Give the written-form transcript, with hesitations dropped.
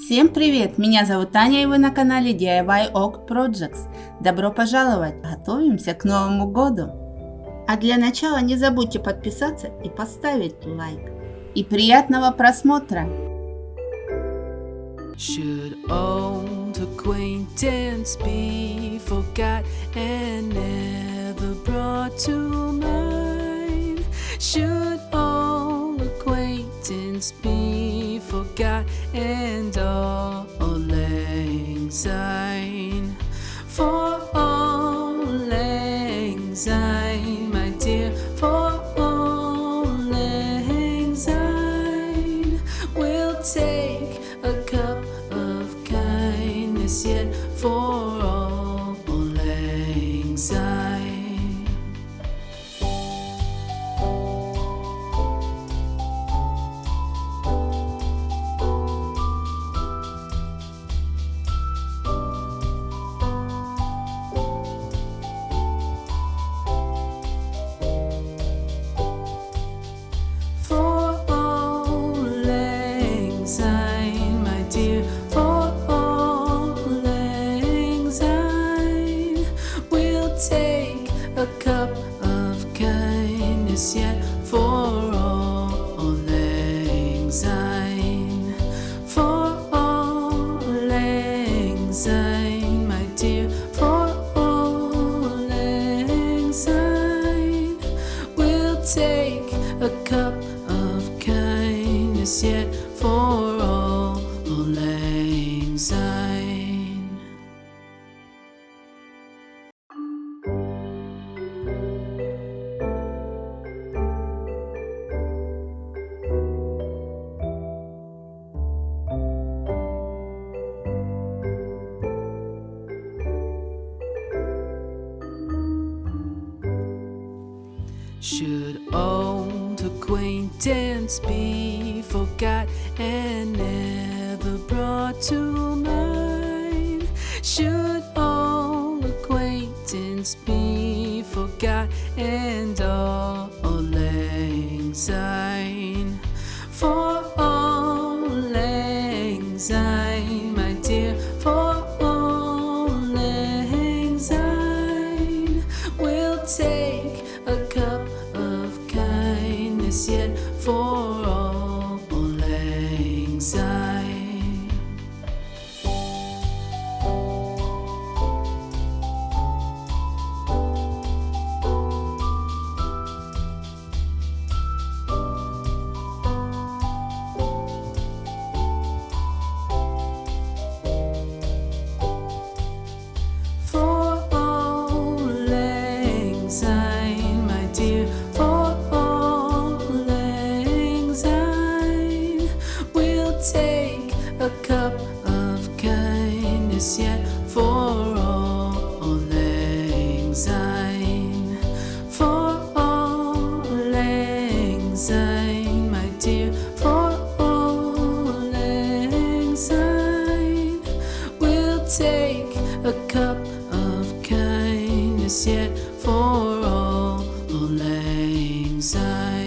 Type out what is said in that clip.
Всем привет! Меня зовут Таня, и вы на канале DIY OK Projects. Добро пожаловать! Готовимся к Новому году! А для начала не забудьте подписаться и поставить лайк. И приятного просмотра! Should old acquaintance be forgot and never brought to mind? Should old acquaintance be forgot and all lang syne? For all lang syne, my dear, for all lang syne, we'll take a cup of kindness yet for all lang syne. For all lang syne, my dear, for all lang syne, we'll take a cup of kindness yet for all lang syne. For all lang syne, my dear, for all lang syne, we'll take a cup of kindness yet for all lang syne. Should old acquaintance be forgot and never brought to mind? Should old acquaintance be forgot and all lang syne? For all lang syne, my dear, for all lang syne, we'll take a cup of kindness yet for all lang syne. For all lang syne, my dear, for all lang syne, we'll take a cup of kindness yet for all lang syne. For all lang syne, my dear, for all lang syne, we'll take a cup of kindness yet for all lang syne.